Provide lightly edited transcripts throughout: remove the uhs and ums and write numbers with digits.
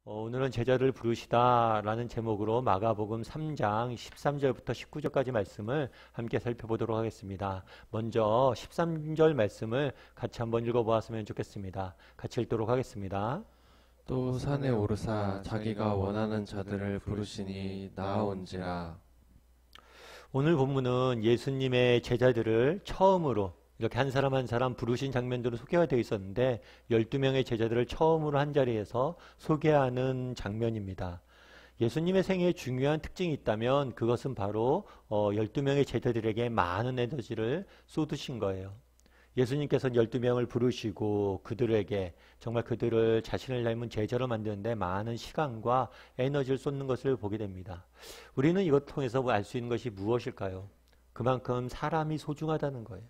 오늘은 제자를 부르시다 라는 제목으로 마가복음 3장 13절부터 19절까지 말씀을 함께 살펴보도록 하겠습니다. 먼저 13절 말씀을 같이 한번 읽어보았으면 좋겠습니다. 같이 읽도록 하겠습니다. 또 산에 오르사 자기가 원하는 자들을 부르시니 나아온지라. 오늘 본문은 예수님의 제자들을 처음으로 이렇게 한 사람 한 사람 부르신 장면들로 소개가 되어 있었는데 12명의 제자들을 처음으로 한 자리에서 소개하는 장면입니다. 예수님의 생애에 중요한 특징이 있다면 그것은 바로 12명의 제자들에게 많은 에너지를 쏟으신 거예요. 예수님께서는 12명을 부르시고 그들에게 정말 그들을 자신을 닮은 제자로 만드는데 많은 시간과 에너지를 쏟는 것을 보게 됩니다. 우리는 이것 통해서 알 수 있는 것이 무엇일까요? 그만큼 사람이 소중하다는 거예요.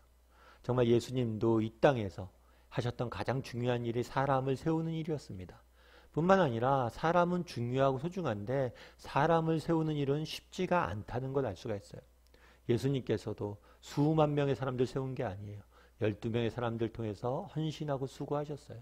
정말 예수님도 이 땅에서 하셨던 가장 중요한 일이 사람을 세우는 일이었습니다. 뿐만 아니라 사람은 중요하고 소중한데 사람을 세우는 일은 쉽지가 않다는 걸 알 수가 있어요. 예수님께서도 수만 명의 사람들 세운 게 아니에요. 12명의 사람들 통해서 헌신하고 수고하셨어요.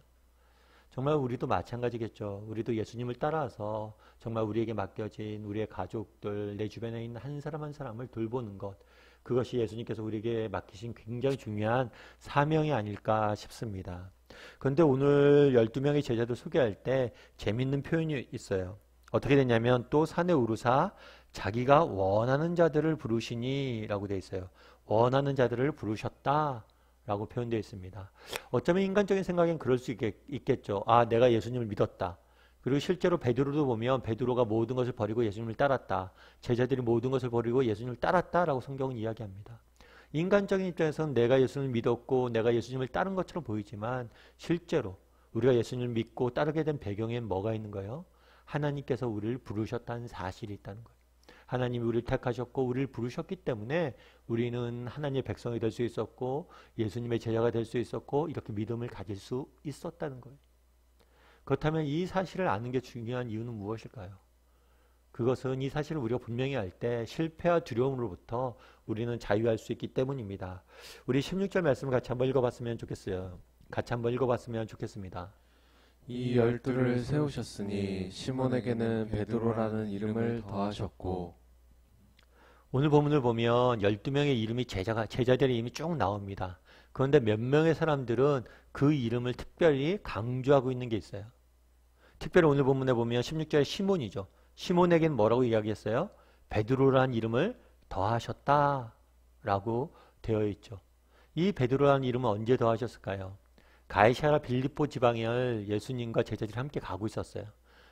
정말 우리도 마찬가지겠죠. 우리도 예수님을 따라서 정말 우리에게 맡겨진 우리의 가족들, 내 주변에 있는 한 사람 한 사람을 돌보는 것, 그것이 예수님께서 우리에게 맡기신 굉장히 중요한 사명이 아닐까 싶습니다. 그런데 오늘 12명의 제자들 소개할 때 재밌는 표현이 있어요. 어떻게 됐냐면 또 산에 오르사 자기가 원하는 자들을 부르시니 라고 되어 있어요. 원하는 자들을 부르셨다 라고 표현되어 있습니다. 어쩌면 인간적인 생각엔 그럴 수 있겠죠. 아, 내가 예수님을 믿었다. 그리고 실제로 베드로도 보면 베드로가 모든 것을 버리고 예수님을 따랐다. 제자들이 모든 것을 버리고 예수님을 따랐다라고 성경은 이야기합니다. 인간적인 입장에서는 내가 예수님을 믿었고 내가 예수님을 따른 것처럼 보이지만 실제로 우리가 예수님을 믿고 따르게 된 배경엔 뭐가 있는 거예요? 하나님께서 우리를 부르셨다는 사실이 있다는 거예요. 하나님이 우리를 택하셨고 우리를 부르셨기 때문에 우리는 하나님의 백성이 될 수 있었고 예수님의 제자가 될 수 있었고 이렇게 믿음을 가질 수 있었다는 거예요. 그렇다면 이 사실을 아는 게 중요한 이유는 무엇일까요? 그것은 이 사실을 우리가 분명히 알 때 실패와 두려움으로부터 우리는 자유할 수 있기 때문입니다. 우리 16절 말씀을 같이 한번 읽어봤으면 좋겠어요. 같이 한번 읽어봤으면 좋겠습니다. 이 12를 세우셨으니 시몬에게는 베드로라는 이름을 더하셨고. 오늘 본문을 보면 12명의 이름이 제자들의 이름이 쭉 나옵니다. 그런데 몇 명의 사람들은 그 이름을 특별히 강조하고 있는 게 있어요. 특별히 오늘 본문에 보면 16절에 시몬이죠. 시몬에게는 뭐라고 이야기했어요? 베드로라는 이름을 더하셨다 라고 되어 있죠. 이 베드로라는 이름은 언제 더하셨을까요? 가이사랴 빌립보 지방을 예수님과 제자들이 함께 가고 있었어요.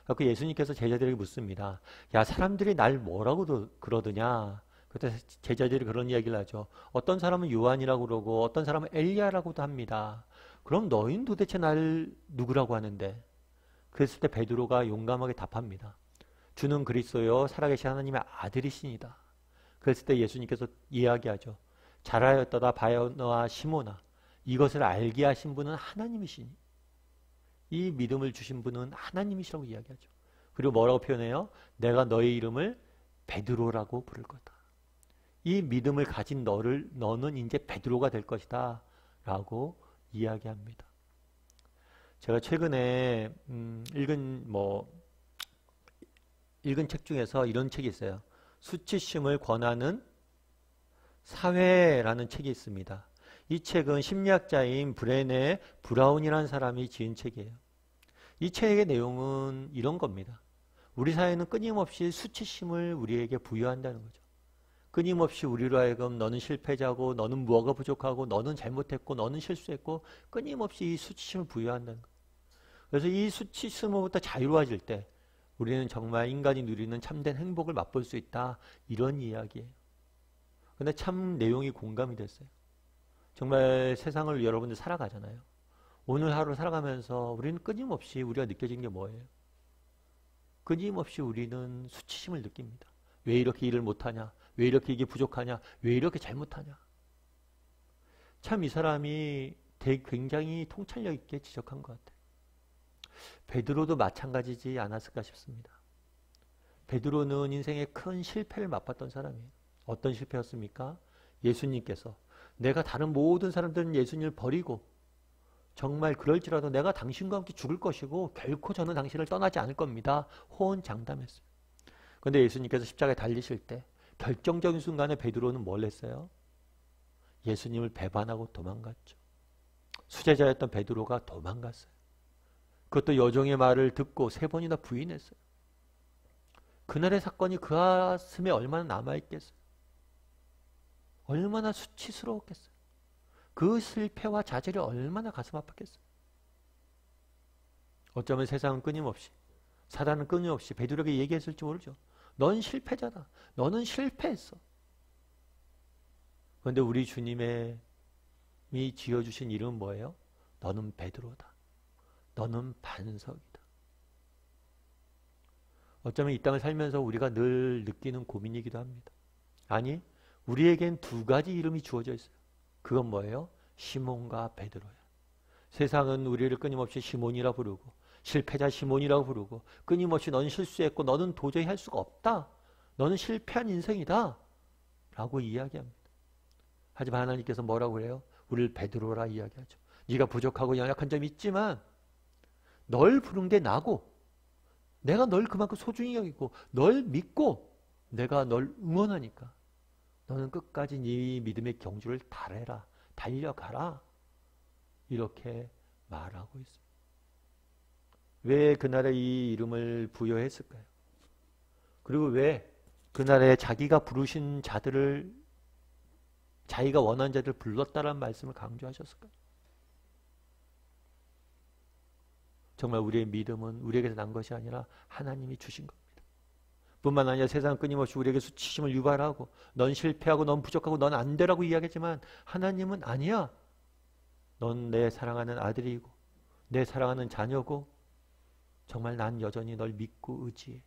그래서 예수님께서 제자들에게 묻습니다. 야, 사람들이 날 뭐라고 그러더냐? 그때 제자들이 그런 이야기를 하죠. 어떤 사람은 요한이라고 그러고 어떤 사람은 엘리야라고도 합니다. 그럼 너희는 도대체 날 누구라고 하는데? 그랬을 때 베드로가 용감하게 답합니다. 주는 그리스도요 살아계신 하나님의 아들이시니다. 그랬을 때 예수님께서 이야기하죠. 잘하였도다 바요너와 시몬아, 이것을 알게 하신 분은 하나님이시니 이 믿음을 주신 분은 하나님이시라고 이야기하죠. 그리고 뭐라고 표현해요? 내가 너의 이름을 베드로라고 부를 거다. 이 믿음을 가진 너는 이제 베드로가 될 것이다 라고 이야기합니다. 제가 최근에 읽은 책 중에서 이런 책이 있어요. 수치심을 권하는 사회라는 책이 있습니다. 이 책은 심리학자인 브레네 브라운이라는 사람이 지은 책이에요. 이 책의 내용은 이런 겁니다. 우리 사회는 끊임없이 수치심을 우리에게 부여한다는 거죠. 끊임없이 우리로 하여금 너는 실패자고 너는 뭐가 부족하고 너는 잘못했고 너는 실수했고 끊임없이 이 수치심을 부여한다는 거예요. 그래서 이 수치심으로부터 자유로워질 때 우리는 정말 인간이 누리는 참된 행복을 맛볼 수 있다. 이런 이야기예요. 근데 참 내용이 공감이 됐어요. 정말 세상을 여러분들 살아가잖아요. 오늘 하루 살아가면서 우리는 끊임없이 우리가 느껴진 게 뭐예요? 끊임없이 우리는 수치심을 느낍니다. 왜 이렇게 일을 못하냐? 왜 이렇게 이게 부족하냐? 왜 이렇게 잘못하냐? 참 이 사람이 굉장히 통찰력 있게 지적한 것 같아요. 베드로도 마찬가지지 않았을까 싶습니다. 베드로는 인생의 큰 실패를 맛봤던 사람이에요. 어떤 실패였습니까? 예수님께서 내가 다른 모든 사람들은 예수님을 버리고 정말 그럴지라도 내가 당신과 함께 죽을 것이고 결코 저는 당신을 떠나지 않을 겁니다. 호언장담했어요. 그런데 예수님께서 십자가에 달리실 때 결정적인 순간에 베드로는 뭘 했어요? 예수님을 배반하고 도망갔죠. 수제자였던 베드로가 도망갔어요. 그것도 여종의 말을 듣고 3번이나 부인했어요. 그날의 사건이 그 가슴에 얼마나 남아있겠어요? 얼마나 수치스러웠겠어요? 그 실패와 좌절이 얼마나 가슴 아팠겠어요? 어쩌면 세상은 끊임없이, 사단은 끊임없이 베드로에게 얘기했을지 모르죠. 넌 실패자다. 너는 실패했어. 그런데 우리 주님이 지어주신 이름은 뭐예요? 너는 베드로다. 너는 반석이다. 어쩌면 이 땅을 살면서 우리가 늘 느끼는 고민이기도 합니다. 아니, 우리에겐 2가지 이름이 주어져 있어요. 그건 뭐예요? 시몬과 베드로야. 세상은 우리를 끊임없이 시몬이라 부르고 실패자 시몬이라고 부르고 끊임없이 넌 실수했고 너는 도저히 할 수가 없다. 너는 실패한 인생이다. 라고 이야기합니다. 하지만 하나님께서 뭐라고 그래요? 우리를 베드로라 이야기하죠. 네가 부족하고 연약한 점이 있지만 널 부른 게 나고 내가 널 그만큼 소중히 여기고 널 믿고 내가 널 응원하니까 너는 끝까지 네 믿음의 경주를 달해라. 달려가라. 이렇게 말하고 있습니다. 왜 그날에 이 이름을 부여했을까요? 그리고 왜 그날에 자기가 부르신 자들을 자기가 원하는 자들을 불렀다라는 말씀을 강조하셨을까요? 정말 우리의 믿음은 우리에게서 난 것이 아니라 하나님이 주신 겁니다. 뿐만 아니라 세상은 끊임없이 우리에게 수치심을 유발하고 넌 실패하고 넌 부족하고 넌 안 되라고 이야기하지만 하나님은 아니야. 넌 내 사랑하는 아들이고 내 사랑하는 자녀고 정말 난 여전히 널 믿고 의지해.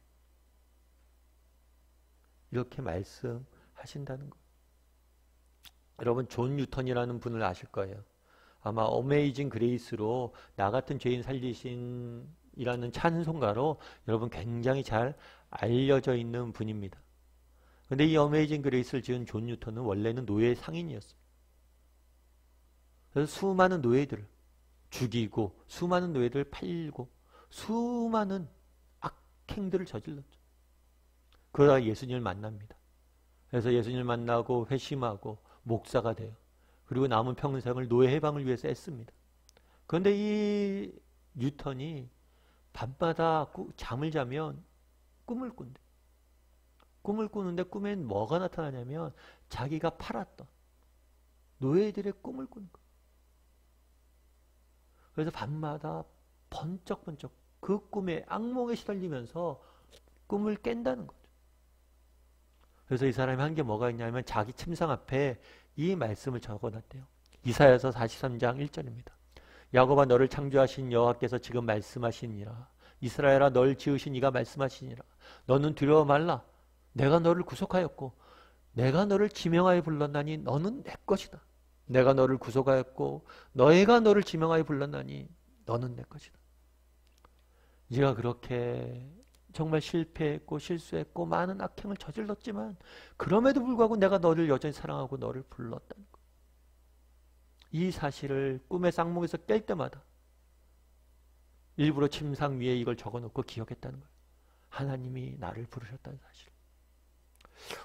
이렇게 말씀하신다는 것. 여러분 존 뉴턴이라는 분을 아실 거예요. 아마 어메이징 그레이스로 나 같은 죄인 살리신 이라는 찬송가로 여러분 굉장히 잘 알려져 있는 분입니다. 그런데 이 어메이징 그레이스를 지은 존 뉴턴은 원래는 노예 상인이었어요. 그래서 수많은 노예들을 죽이고 수많은 노예들을 팔고 수많은 악행들을 저질렀죠. 그러다가 예수님을 만납니다. 그래서 예수님을 만나고 회심하고 목사가 돼요. 그리고 남은 평생을 노예 해방을 위해서 애씁니다. 그런데 이 뉴턴이 밤마다 잠을 자면 꿈을 꾼대. 꿈을 꾸는데 꿈엔 뭐가 나타나냐면 자기가 팔았던 노예들의 꿈을 꾸는 거예요. 그래서 밤마다 번쩍번쩍 그 꿈에 악몽에 시달리면서 꿈을 깬다는 거죠. 그래서 이 사람이 한 게 뭐가 있냐면 자기 침상 앞에 이 말씀을 적어놨대요. 이사야서 43장 1절입니다. 야곱아 너를 창조하신 여호와께서 지금 말씀하시니라. 이스라엘아 널 지으신 이가 말씀하시니라. 너는 두려워 말라. 내가 너를 구속하였고 내가 너를 지명하여 불렀나니 너는 내 것이다. 내가 너를 구속하였고 너희가 너를 지명하여 불렀나니 너는 내 것이다. 네가 그렇게 정말 실패했고 실수했고 많은 악행을 저질렀지만 그럼에도 불구하고 내가 너를 여전히 사랑하고 너를 불렀다는 것. 이 사실을 꿈의 쌍몽에서 깰 때마다 일부러 침상 위에 이걸 적어놓고 기억했다는 거예요. 하나님이 나를 부르셨다는 사실.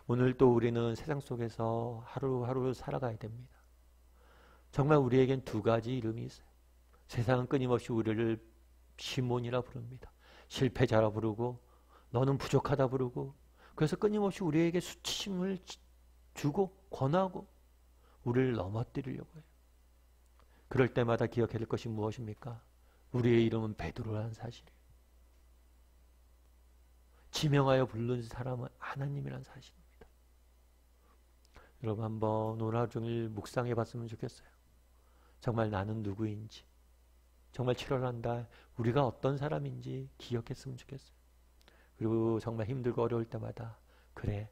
오늘 또 우리는 세상 속에서 하루하루 살아가야 됩니다. 정말 우리에겐 2가지 이름이 있어요. 세상은 끊임없이 우리를 시몬이라 부릅니다. 실패자라 부르고 너는 부족하다 부르고 그래서 끊임없이 우리에게 수치심을 주고 권하고 우리를 넘어뜨리려고 해요. 그럴 때마다 기억해야 될 것이 무엇입니까? 우리의 이름은 베드로라는 사실이에요. 지명하여 부른 사람은 하나님이라는 사실입니다. 여러분 한번 오늘 하루 종일 묵상해 봤으면 좋겠어요. 정말 나는 누구인지 정말 7월 한 달 우리가 어떤 사람인지 기억했으면 좋겠어요. 그리고 정말 힘들고 어려울 때마다 그래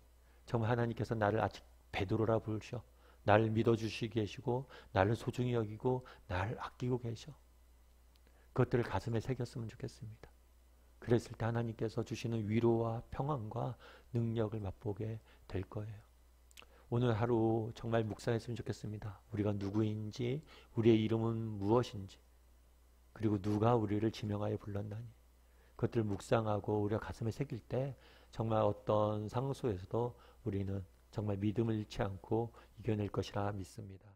정말 하나님께서 나를 아직 베드로라 부르셔. 나를 믿어주시고 계시고 나를 소중히 여기고 나를 아끼고 계셔. 그것들을 가슴에 새겼으면 좋겠습니다. 그랬을 때 하나님께서 주시는 위로와 평안과 능력을 맛보게 될 거예요. 오늘 하루 정말 묵상했으면 좋겠습니다. 우리가 누구인지 우리의 이름은 무엇인지 그리고 누가 우리를 지명하여 불렀나니. 그것들을 묵상하고 우리가 가슴에 새길 때 정말 어떤 상황 속에서도 우리는 정말 믿음을 잃지 않고 이겨낼 것이라 믿습니다.